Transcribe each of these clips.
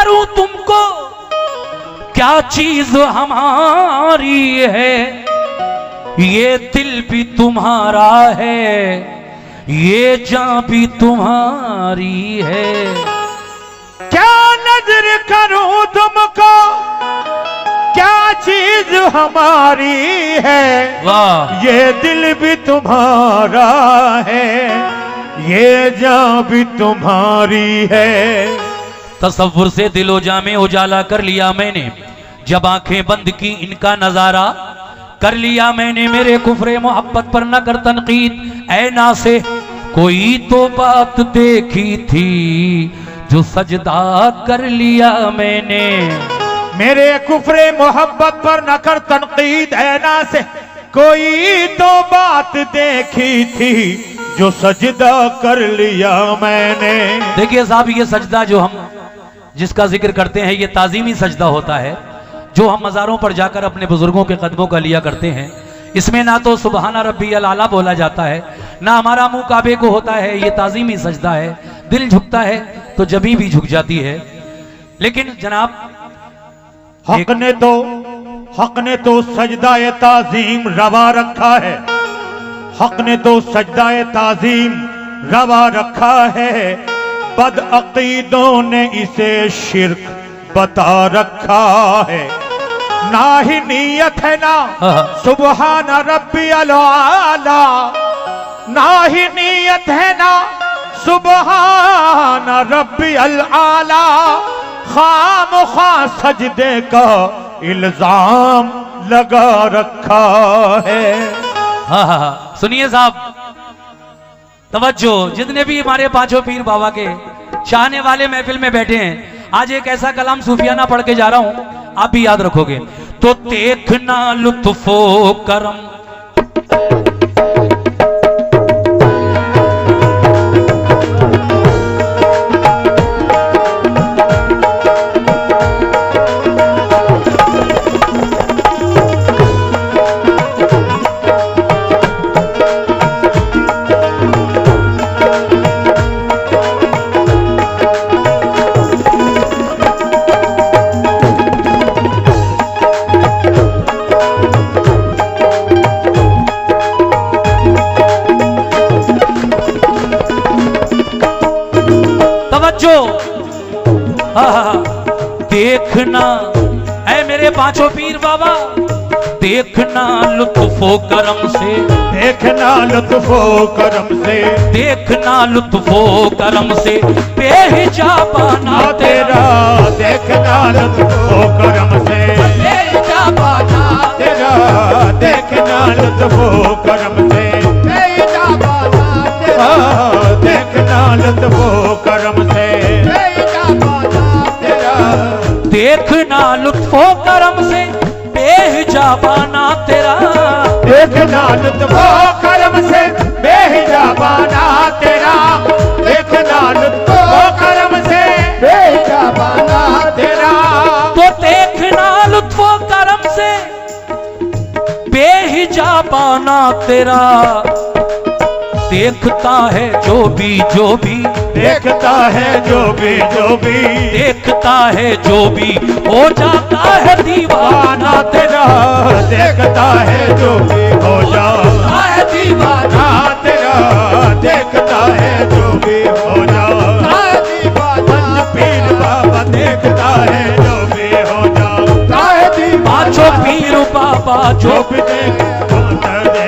करूं तुमको, क्या चीज हमारी है, ये दिल भी तुम्हारा है, ये जान भी तुम्हारी है। क्या नजर करूं तुमको, क्या चीज हमारी है, वाह, ये दिल भी तुम्हारा है, ये जान भी तुम्हारी है। तसव्वुर से दिलो जामे उजाला कर लिया मैंने, जब आंखें बंद की इनका नजारा कर लिया मैंने। मेरे कुफ्रे मोहब्बत पर न कर तनकीद ऐना से, कोई तो बात देखी थी जो सजदा कर लिया मैंने। मेरे कुफ्रे मोहब्बत पर न कर तनकीद ऐना से, कोई तो बात देखी थी जो सजदा कर लिया मैंने। देखिए साहब, ये सजदा जो हम जिसका जिक्र करते हैं, ये ताजीमी सजदा होता है जो हम मज़ारों पर जाकर अपने बुजुर्गों के कदमों का लिया करते हैं। इसमें ना तो सुबहाना रब्बी अल आला बोला जाता है, ना हमारा मुंह काबे को होता है। ये ताजीमी सजदा है, दिल झुकता है तो जबी भी झुक जाती है। लेकिन जनाब, हक ने तो सजदाए ताजीम रवा रखा है, हक ने तो सजदाए ताजीम रवा रखा है, बदअकीदों ने इसे शिर्क बता रखा है। ना ही नीयत है ना सुबहान रब्बी अल आला, ना ही नीयत है ना सुबहान रब्बी अल आला, खामखा सजदे का इल्जाम लगा रखा है। हाँ, सुनिए साहब, तवज्जो, जितने भी हमारे पांचों पीर बाबा के चाहने वाले महफिल में बैठे हैं, आज एक ऐसा कलाम सूफियाना पढ़ के जा रहा हूं, आप भी याद रखोगे। तो देखना लुत्फो करम, देखना ऐ मेरे पांचों पीर बाबा, देखना लुत्फो करम से, देखना लुत्फो करम से, देखना लुत्फो करम से, बेहिजाबाना तेरा, देखना लुत्फो करम से, बेहिजाबाना तेरा, देखना लुत्फो करम से, बेहिजाबाना तेरा, देखना लुत्फो करम से, देखना लुत्फो करम से, बेहिजाबाना तेरा, देखना लुत्फो करम से, बेहिजाबाना तेरा, देखना लुत्फो करम से, बेहिजाबाना तेरा। तो देखना लुत्फो करम से, बेहिजाबाना तेरा, देखता है जो भी, देखता है जो भी, देखता है जो भी, हो जाता है दीवाना तेरा, देखता है जो भी, हो जाता है दीवाना तेरा, देखता है जो भी, हो जाता है दीवाना। पीर बाबा देखता है जो भी, हो जाता है दीवाना। पांचों पीर बाबा जो भी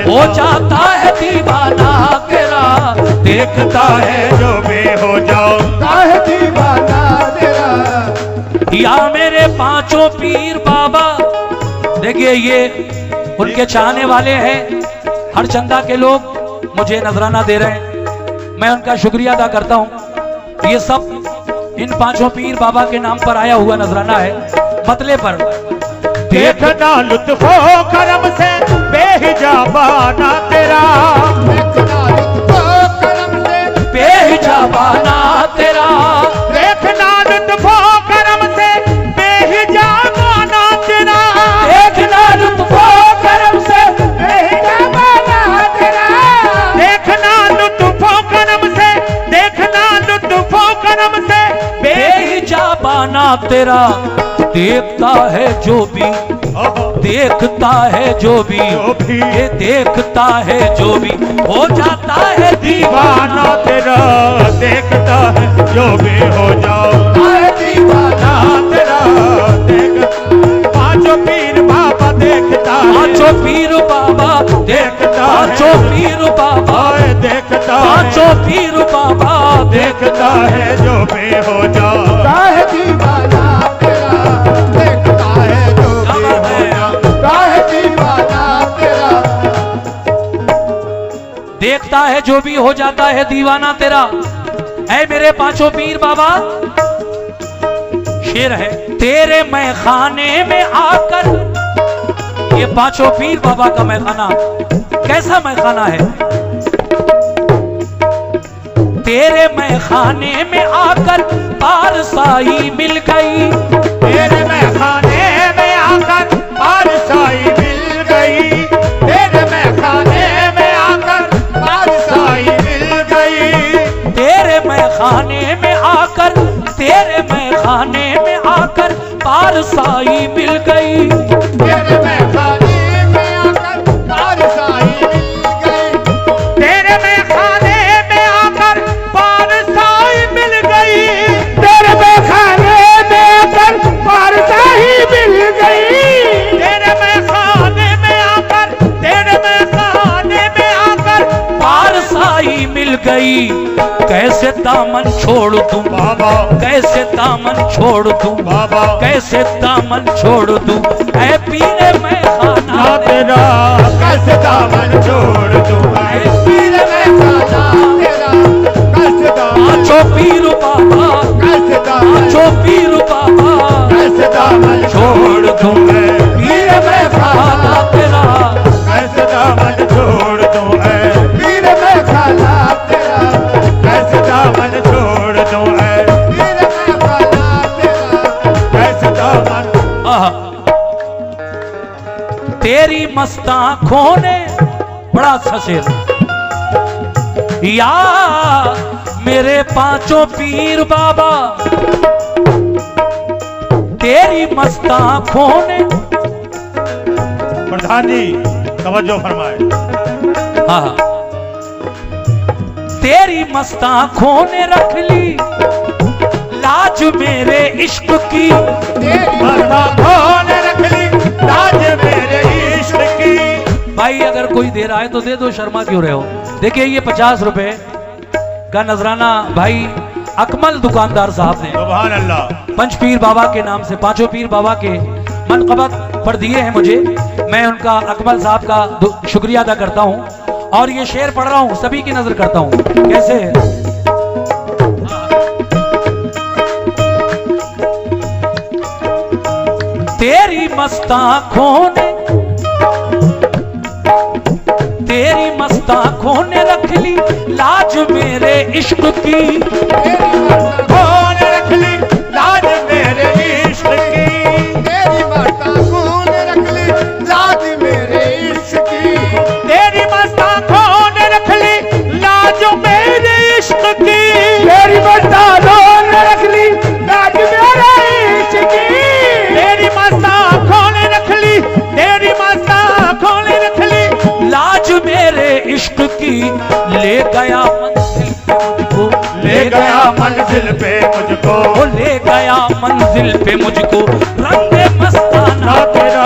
हो जाता है दीवाना तेरा, देखता है जो भी, हो जाता है दीवाना तेरा। या मेरे पांचों पीर बाबा, देखिए ये उनके चाहने वाले हैं, हर चंदा के लोग मुझे नजराना दे रहे हैं, मैं उनका शुक्रिया अदा करता हूं। ये सब इन पांचों पीर बाबा के नाम पर आया हुआ नजराना है, मतले पर। देखना लुत्फो करम से, बेहिजाबाना तेरा, देखना लुत्फो करम से, बेहिजाबाना तेरा, देखना लुत्फो करम से, बेहिजाबाना तेरा, देखना लुत्फो करम से, बेहिजाबाना तेरा, देखना लुत्फो करम से, देखना लुत्फो करम से, बेहिजाबाना तेरा देखता है जो भी, देखता है जो भी, ये देखता है जो भी हो जाता है दीवाना तेरा, देखता है जो भी हो जाता है दीवाना तेरा, पांचों पीर बाबा देखता है, पांचों पीर बाबा देखता है, पांचों पीर बाबा देखता है, पांचों पीर बाबा देखता है जो भी हो जाता है दीवाना तेरा, देखता है जो भी हो जाता है दीवाना तेरा, देखता है जो भी हो जाता है दीवाना तेरा। ऐ मेरे पांचों पीर बाबा, शेर है, तेरे मैखाने में आकर, ये पांचों पीर बाबा का मैखाना कैसा मैखाना है, तेरे मैखाने में आकर पारसाई मिल गई, तेरे मैखाने में आकर पारसाई मिल गई, तेरे मैखाने में आकर पारसाई मिल गई, तेरे मैखाने में आकर, तेरे मैखाने में आकर पारसाई मिल गई, तेरे मैखाने में आकर पारसाई मिल गई, तेरे मैखाने में आकर पारसाई मिल गई, तेरे मैखाने में आकर पारसाई मिल गई, तेरे मैखाने में आकर, तेरे मैखाने में आकर पारसाई मिल गई। कैसे दामन छोड़ दूं बाबा, कैसे दामन छोड़ दूं बाबा, कैसे दामन छोड़ दूं, ऐ पीरे मैखाना तेरा, कैसे दामन छोड़ दूं, ऐ पीर मैखाना तेरा, कैसे दामन, पांचों पीर बाबा, कैसे दामन, पांचों पीर बाबा, कैसे दामन छोड़ दूं पीर मैखाना तेरा, कैसे दामन छोड़ दूं, ऐ पीर मैखाना तेरा, कैसे दामन छोड़ दूं, ऐ पीर मैखाना तेरा, कैसे दामन, आहा। तेरी मस्त आंखों ने, बड़ा अच्छा शेर, या मेरे पांचों पीर बाबा, तेरी मस्त आंखों ने, प्रधान जी तवज्जो फरमाए, हाँ, तेरी मस्त आंखों ने रख ली लाज मेरे इश्क की, मस्त आंखों ने रख ली लाज मेरे इश्क की। भाई अगर कोई दे रहा है तो दे दो, शर्मा क्यों रहे हो। देखिए ये 50 रुपए का नजराना भाई अकमल दुकानदार साहब ने सुभान अल्लाह, पंच पीर बाबा के नाम से, पांचों पीर बाबा के मनकबत पर दिए हैं मुझे। मैं उनका, अकमल साहब का शुक्रिया अदा करता हूं। और ये शेर पढ़ रहा हूं, सभी की नजर करता हूं कैसे है। तेरी मस्त आंखों ने, तेरी मस्त आंखों ने रख ली लाज मेरे इश्क की, तेरी मस्त आंखों ने रख ली लाज मेरे इश्क की, तेरी मस्त आंखों ने रख ली लाज मेरे इश्क की, तेरी मस्त आंखों ने रख ली लाज मेरे इश्क की, तेरी मस्त आंखों ने रख ली लाज मेरे इश्क की, तेरी मस्त आंखों ने रख ली, तेरी मस्त आंखों ने रख ली लाज मेरे इश्क की, ले गया मंजिल पे मुझको, ले गया मंजिल पे मुझको, वो ले गया मंजिल पे मुझको, रंग मस्ताना तेरा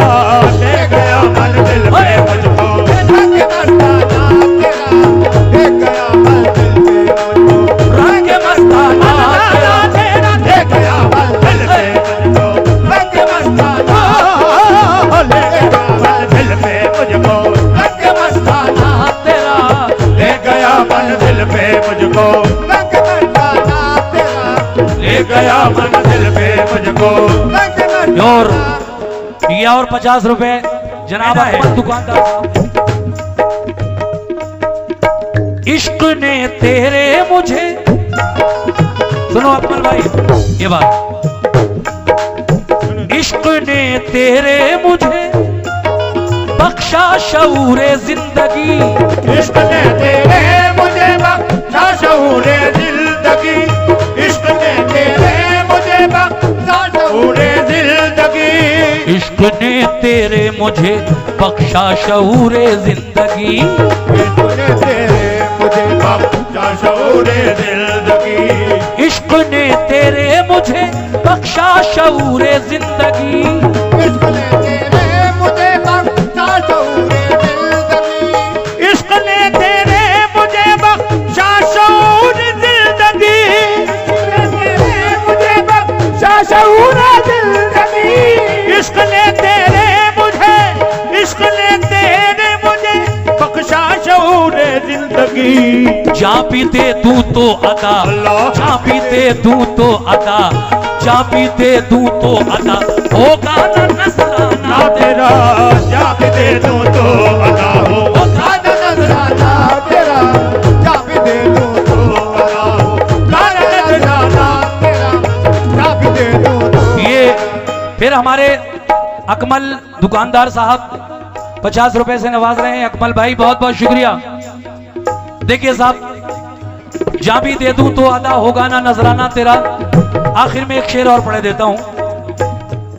ले गया मंजिल पे मुझको, रंग मस्ताना तेरा ले गया मंजिल पे मुझको, रंग मस्ताना तेरा ले गया मंजिल पे मुझको, रंग मस्ताना ले गया मंजिल पे मुझको, रंग मस्ताना तेरा ले गया मंजिल पे मुझको, रंग मस्ताना तेरा ले गया मंजिल पे मुझको, और ये और 50 रुपए जनाब अकमल दुकानदार साहब। इश्क ने तेरे मुझे, सुनो अकमल भाई ये बात, इश्क ने तेरे मुझे बख्शा शऊरे जिंदगी, इश्क ने तेरे मुझे बख्शा शऊरे जिंदगी, इश्क ने तेरे मुझे बख्शा इश्क ने तेरे मुझे बख्शा शऊरे जिंदगी, इश्क ने तेरे मुझे बख्शा शऊरे जिंदगी, इश्क ने तेरे मुझे बख्शा शऊरे जिंदगी, इश्क ने तेरे मुझे बख्शा शऊरे जिंदगी, इश्क ने तेरे मुझे बख्शा शऊरे जिंदगी, मुझे बख्शा शऊरे जिंदगी, इश्क ने तेरे मुझे, इश्क ने तेरे मुझे बख्शा शऊरे जिंदगी। जा पीते तू तो अदा, जा पीते तू तो अदा, जा पीते तू तो अदा, होगा ना नजराना तेरा, जा पीते तू तो अदा, होगा ना नजराना तेरा, जा पीते तू तो अदा, होगा ना नजराना तेरा, जा पीते तू तो। ये फिर हमारे अकमल दुकानदार साहब 50 रुपए से नवाज रहे हैं। अकमल भाई बहुत बहुत शुक्रिया। देखिए साहब, जा भी दे दूं तो अदा होगा ना नजराना तेरा। आखिर में एक शेर और पढ़े देता हूं,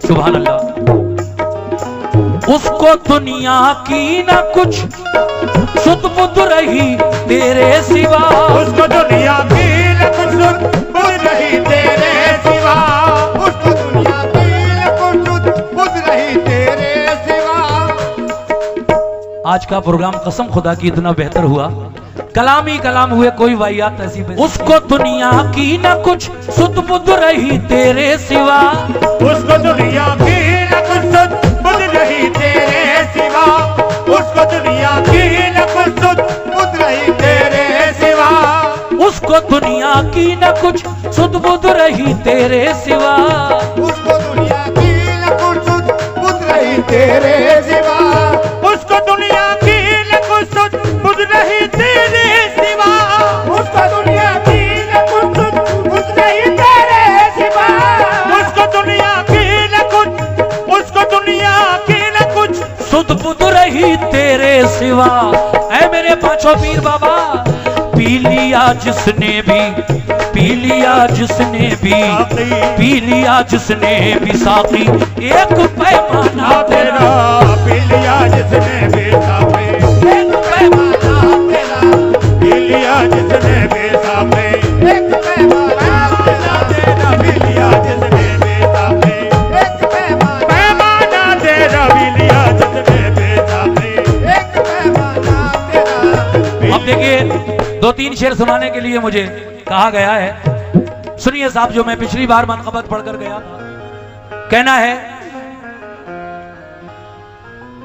सुभान अल्लाह। उसको दुनिया की ना कुछ सुध बुध रही तेरे सिवा, उसको दुनिया की न कुछ सुध बुध रही तेरे सिवा, उसको दुनिया की न कुछ सुध बुध रही तेरे सिवा। आज का प्रोग्राम कसम खुदा की इतना बेहतर हुआ, कलाम ही कलाम हुए, कोई वाहियात ऐसी। उसको दुनिया की ना कुछ सुध बुध रही तेरे सिवा, उसको दुनिया की न कुछ सुध बुध रही तेरे सिवा, उसको दुनिया की न कुछ सुध बुध रही तेरे सिवा, उसको दुनिया की ना कुछ सुध बुध रही तेरे सिवा, उसको दुनिया की न कुछ सुध बुध रही तेरे सिवा, उसको दुनिया की न कुछ सुध बुध रही तेरे सिवा, उसको दुनिया की न कुछ सुध बुध रही तेरे सिवा, उसको दुनिया की न कुछ, उसको दुनिया की न कुछ सुध बुध रही तेरे सिवा। ऐ मेरे पांचों पीर बाबा, पी लिया जिसने भी, पी लिया जिसने भी, पी लिया जिसने भी साकी एक पैमाना तेरा, पी लिया जिसने भी साकी एक पैमाना तेरा, पी लिया जिसने भी साकी एक पैमाना तेरा, पी लिया जिसने भी साकी एक पैमाना तेरा, पी लिया जिसने भी साकी एक पैमाना तेरा। अब देखिए, 2-3 शेर सुनाने के लिए मुझे कहा गया है। सुनिए साहब, जो मैं पिछली बार मनकबत पढ़कर गया था। कहना है,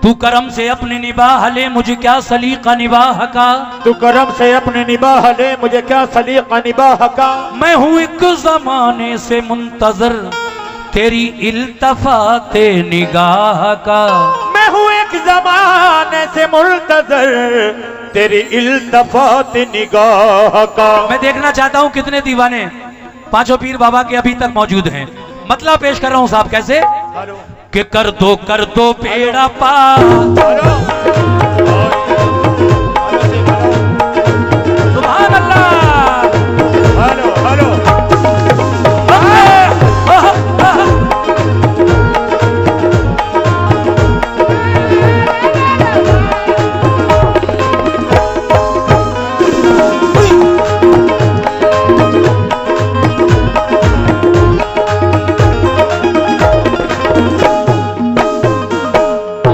तू करम से अपनी निबाह ले, मुझे क्या सलीका निबाह का, तू करम से अपने निबाह ले, मुझे क्या सलीका निबाह का, मैं हूं एक जमाने से मुंतजर तेरी इल्तफाते निगाह का, मैं हूँ एक जमाने से मुल्तजर तेरी इल्तफात निगाह का। मैं देखना चाहता हूं कितने दीवाने पांचों पीर बाबा के अभी तक मौजूद हैं। मतलब पेश कर रहा हूं साहब, कैसे कि कर दो बेड़ा पार, सुभान अल्लाह। हेलो हेलो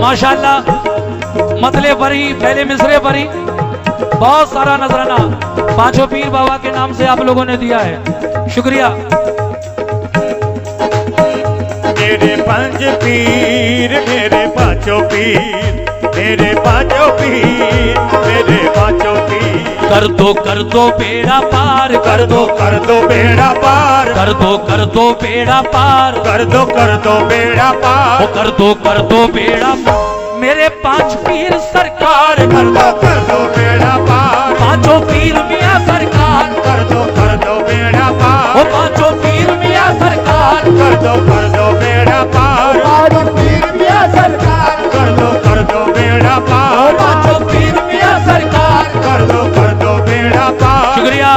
माशाल्लाह, मतले परी, पहले मिसरे परी, बहुत सारा नजराना पांचों पीर बाबा के नाम से आप लोगों ने दिया है, शुक्रिया। मेरे पंच पीर, मेरे पांचों पीर, मेरे पांचों पीर, मेरे पांचों पीर, कर दो बेड़ा पार, कर दो बेड़ा पार, कर दो बेड़ा पार, कर दो बेड़ा पार, कर दो बेड़ा पार। मेरे 5 पीर सरकार, कर दो बेड़ा पार, पांचों पीर मियां सरकार, कर दो बेड़ा पार, वो पांचों पीर मियां सरकार, कर दो बेड़ा पार, पीर मियां सरकार, कर दो बेड़ा पार, पांचों पीर मियां सरकार, कर दो बेड़ा पार। शुक्रिया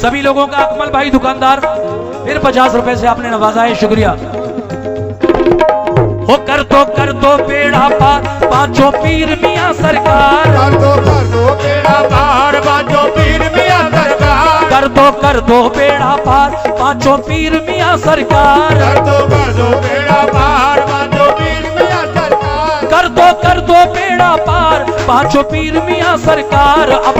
सभी लोगों का। अकमल भाई दुकानदार फिर 50 रुपए से आपने नवाजा है, शुक्रिया। वो कर दो बेड़ा पार पांचों पीर मियां सरकार। कर दो बेड़ा पार पांचों पीर मियां सरकार। कर दो बेड़ा पार पांचों पीर मियां सरकार। कर दो बेड़ा पार पांचों पीर मियां सरकार। कर दो बेड़ा पार पांचों पीर मियां सरकार। अब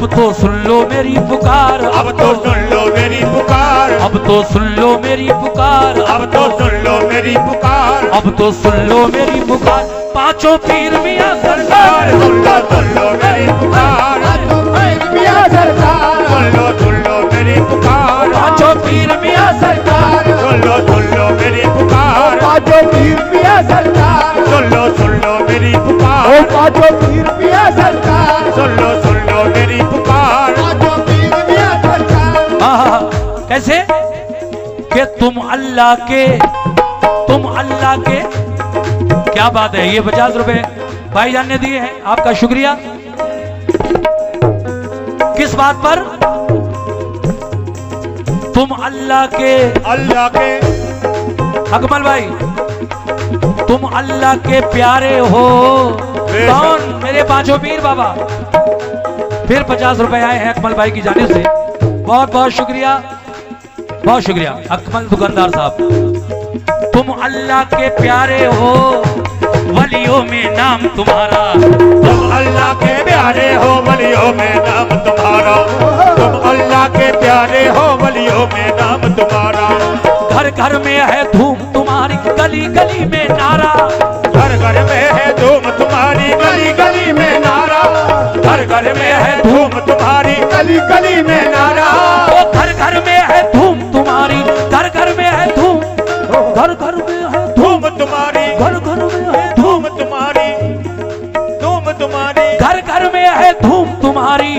तो सुन लो मेरी पुकार। अब तो सुन लो मेरी पुकार। अब तो सुन लो मेरी पुकार। अब तो सुन लो मेरी पुकार। अब तो सुन लो मेरी पुकार। पांचों पीर मियां सरकार। सुन लो मेरी पुकार। मियां सरकार। सुन लो मेरी पुकार। पांचों पीर मियां सरकार। सुन लो मेरी पुकार। पांचों पीर मियां सरकार। सुन लो मेरी पुकार। ओ पांचों पीर मियां सरकार। सुन लो मेरी पुकार। पांचों पीर मियां सरकार। हाँ, कैसे कि तुम अल्लाह के क्या बात है। ये 50 रुपए भाईजान ने दिए हैं, आपका शुक्रिया। किस बात पर? तुम अल्लाह के अकमल भाई, तुम अल्लाह के प्यारे हो। कौन? मेरे पांचों पीर बाबा। फिर 50 रुपए आए हैं अकमल भाई की जानिब से। बहुत बहुत शुक्रिया, बहुत शुक्रिया अकमल दुकानदार साहब। तुम अल्लाह के प्यारे हो, वलियों में नाम तुम्हारा। तुम अल्लाह के प्यारे हो, वलियों में नाम तुम्हारा। तुम अल्लाह के प्यारे हो, वलियों में नाम तुम्हारा। घर घर में है धूम तुम्हारी, गली गली में नारा। घर घर में है धूम तुम्हारी, गली गली में नारा। घर घर में है धूम तुम्हारी, गली गली में नारा। ओ घर घर में है धूम तुम्हारी, घर घर में है धूम, घर घर में है धूम तुम्हारी, घर घर में है धूम तुम्हारी, धूम तुम्हारी। घर घर में है धूम तुम्हारी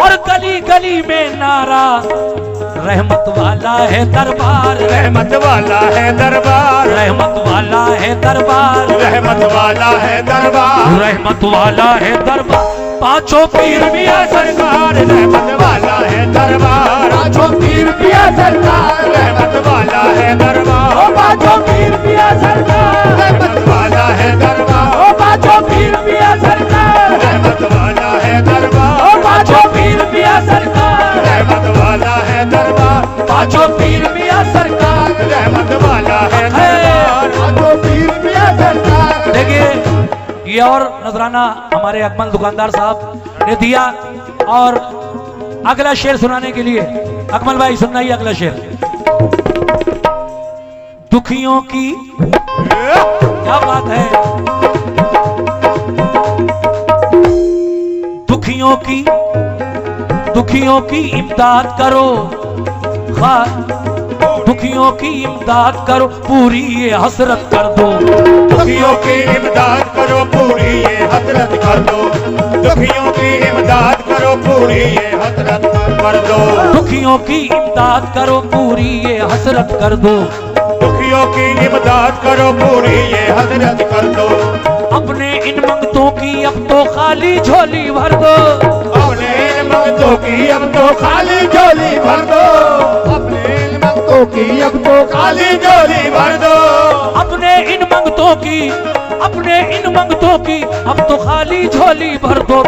और गली गली में नारा। रहमत वाला है दरबार, रहमत वाला है दरबार। रहमत वाला है दरबार, रहमत वाला है दरबार। रहमत वाला है दरबार। पांचों पीर मियां सरकार। रहमत वाला है दरबार। पांचों पीर मियां सरकार। रहमत वाला है दरबार। ओ पांचों पीर मियां सरकार। रहमत वाला है दरबार। ओ पांचों पीर मियां सरकार। रहमत वाला है दरबार। ओ पांचों पीर मियां सरकार। रहमत वाला है दरबार। पांचों पीर मियां सरकार। रहमत वाला है दरबार। पांचों पीर मियां सरकार। देखिए ये और नजराना हमारे अकमल दुकानदार साहब ने दिया। और अगला शेर सुनाने के लिए अकमल भाई सुनाइए अगला शेर। दुखियों की क्या बात है, दुखियों की इमदाद करो। दुखियों की इमदाद करो, पूरी ये हसरत कर दो। दुखियों की इमदाद करो, पूरी ये हसरत कर दो। दुखियों की इमदाद करो, पूरी ये हसरत कर दो। दुखियों की इमदाद करो, पूरी ये हसरत कर दो। दुखियों की इमदाद करो, पूरी ये हसरत कर दो। अपने इन मंगतों की अब तो खाली झोली भर दो। अपने इन मंगतों की अब तो खाली झोली भर दो। अपने इन मंगतों की अब तो खाली झोली भर दो। अपने इन मंगतों की, अपने इन मंगतों की अब तो खाली झोली भर दो।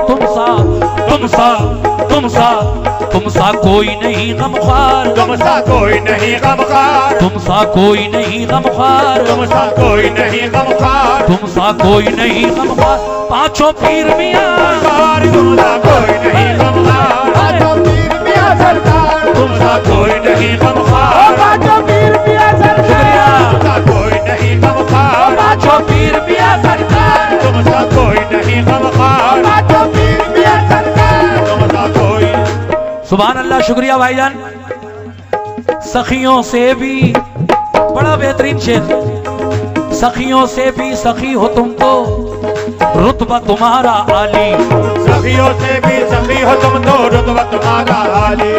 तुम सा कोई नहीं गमख्वार। तुम सा कोई नहीं गमख्वार। तुम सा कोई नहीं गमख्वार। तुम सा कोई नहीं गमख्वार। तुम सा कोई नहीं गमख्वार। पांचों पीर मियां सरकार। तुम सा कोई नहीं गमख्वार। पांचों पीर मियां सरकार। तुम सा कोई नहीं ओ गमख्वार। पांचों पीर मियां सरकार। तुम सा कोई नहीं गमख्वार। पांचों पीर मियां सरकार। तुम सा कोई नहीं गमख्वार। पांचों पीर मियां सरकार। तुम सा कोई। सुभान अल्लाह, शुक्रिया भाईजान। सखियों से भी बड़ा बेहतरीन शेर। सखियों से भी सखी हो तुम तो, रुतबा तुम्हारा आली। सखियों से भी सखी हो तुम तो, रुतबा तुम्हारा आली।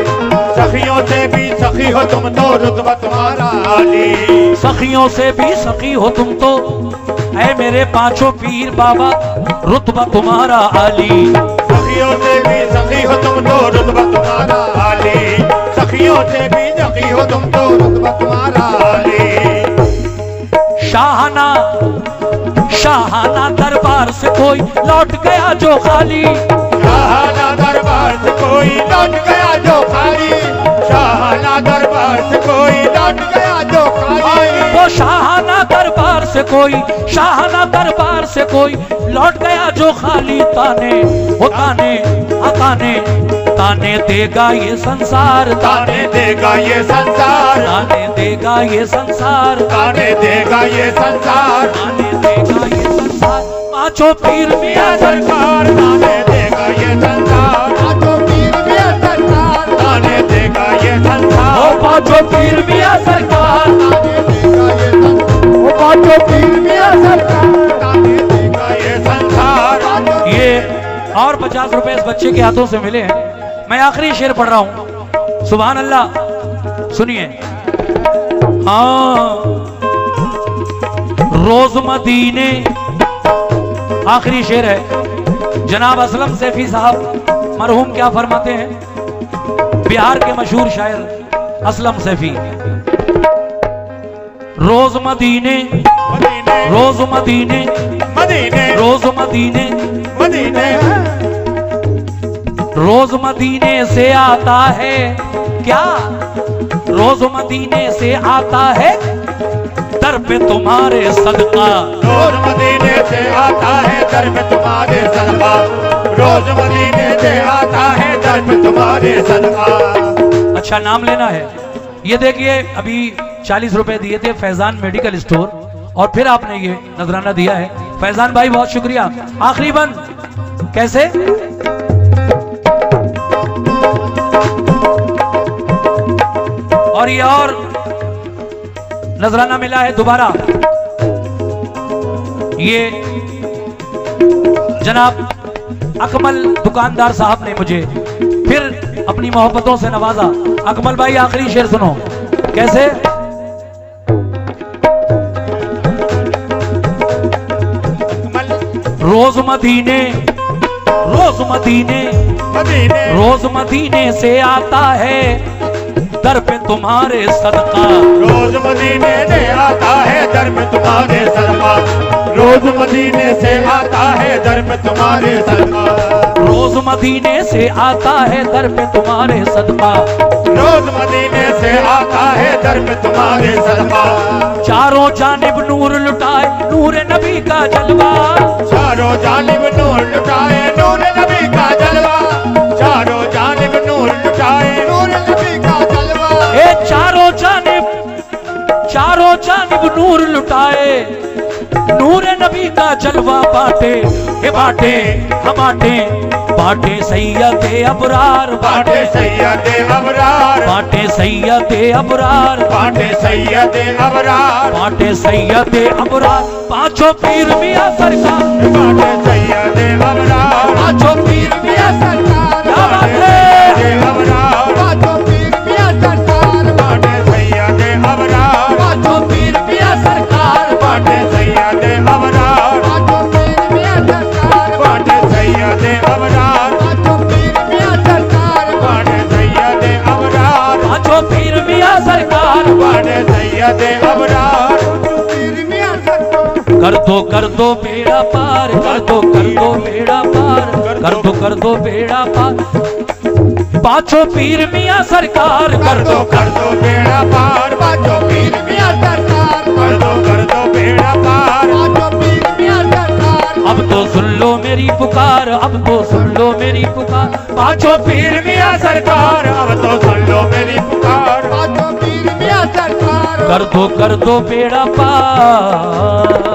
सखियों से भी सखी हो तुम तो, रुतबा तुम्हारा आली। सखियों से भी सखी हो तुम तो, ऐ मेरे पांचों पीर बाबा, रुतबा तुम्हारा आली। सखियों से भी सखी हो तुम तो, रुतबा तुम्हारा आली। सखियों से भी सखी हो तुम तो, रुतबा तुम्हारा आली। कोई लौट गया जो खाली, शाहाना दरबार से कोई लौट गया जो खाली, शाहाना दरबार से कोई लौट गया जो खाली। वो शाहाना दरबार से कोई, शाहाना दरबार से कोई लौट गया जो खाली। ताने वो ताने, ताने ताने देगा ये संसार, ताने देगा ये संसार, ताने देगा ये संसार, ताने देगा ये संसार, ताने देगा ये संसार। पांचों पीर मियां सरकार ताने देगा ये संसार, पांचों पीर मियां सरकार ताने देगा ये ओ संसार, पांचों पीर मियां सरकार, ताने देगा ये संसार। वो पांचों पीर मियां सरकार ताने देगा ये संसार। ये और 50 रुपए इस बच्चे के हाथों से मिले हैं। मैं आखिरी शेर पढ़ रहा हूं, सुभान अल्लाह, सुनिए। हाँ, रोज मदीने, आखिरी शेर है। जनाब असलम सैफी साहब मरहूम क्या फरमाते हैं, बिहार के मशहूर शायर असलम सैफी। रोज मदीने, मदीने रोज मदीने, मदीने रोज मदीने, मदीने रोज मदीने से आता है क्या, रोज मदीने से आता है दर पे तुम्हारे सदका, रोज मदीने से आता है दर पे तुम्हारे सदका, रोज मदीने से आता है दर पे तुम्हारे सदका। अच्छा नाम लेना है। ये देखिए अभी 40 रुपए दिए थे फैजान मेडिकल स्टोर, और फिर आपने ये नजराना दिया है। फैजान भाई बहुत शुक्रिया। आखिरी बंद कैसे, और ये और नजराना मिला है दोबारा। ये जनाब अकमल दुकानदार साहब ने मुझे फिर अपनी मोहब्बतों से नवाजा। अकमल भाई आखिरी शेर सुनो कैसे, रोज मदीने, रोज मदीने, मदीने रोज मदीने से आता है दर पे तुम्हारे सदका, रोज मदीने से आता है दर पे तुम्हारे सदका, रोज मदीने से आता है दर पे तुम्हारे सदका, रोज मदीने से आता है दर पे तुम्हारे सदका, रोज मदीने से आता है दर पे तुम्हारे सदका। चारों जानिब नूर लुटाए नूर नबी का जलवा, चारों जानिब नूर लुटाए नूर नबी का जलवा, चारों जानिब नूर लुटाए नूर नबी का जलवा। ए चारों जानिब नूर लुटाए नूर नबी का जलवा बांटे, हे बांटे हम बांटे, बांटे सैयदे अबरार, बाटे सैयदे अबरार, बांटे सैयदे अबरार, बाटे सैयदे अबरार, बांटे सैयदे अबरार। पांचों पीर मियां सरकार, बाटे सैयदे अबरार, पांचों पीर मियां सरकार क्या बात है, सैयदे अबरार, पांचों पीर मियां सरकार बाटे सैयदे अबरार, पांचों पीर मियां सरकार, बाटे सैयदे अबरार, पांचों पीर मियां सरकार बाटे सैयदे अबरार, पांचों पीर मियां सरकार बाटे सैयदे अबरार, पांचों पीर मियां सरकार। बाटे सैयदे अबरार। पीर मियां सरकार कर दो बेड़ा पार, कर दो बेड़ा पार, कर दो बेड़ा पार। पांचों पीर मियां सरकार कर दो बेड़ा पार, पांचों पीर मियां सरकार कर दो बेड़ा पार। पांचों पीर मियां सरकार अब तो सुन लो मेरी पुकार, अब तो सुन लो मेरी पुकार। पांचों पीर मियां सरकार अब तो सुन लो मेरी पुकार, पांचों पीर मियां सरकार कर दो बेड़ा पार।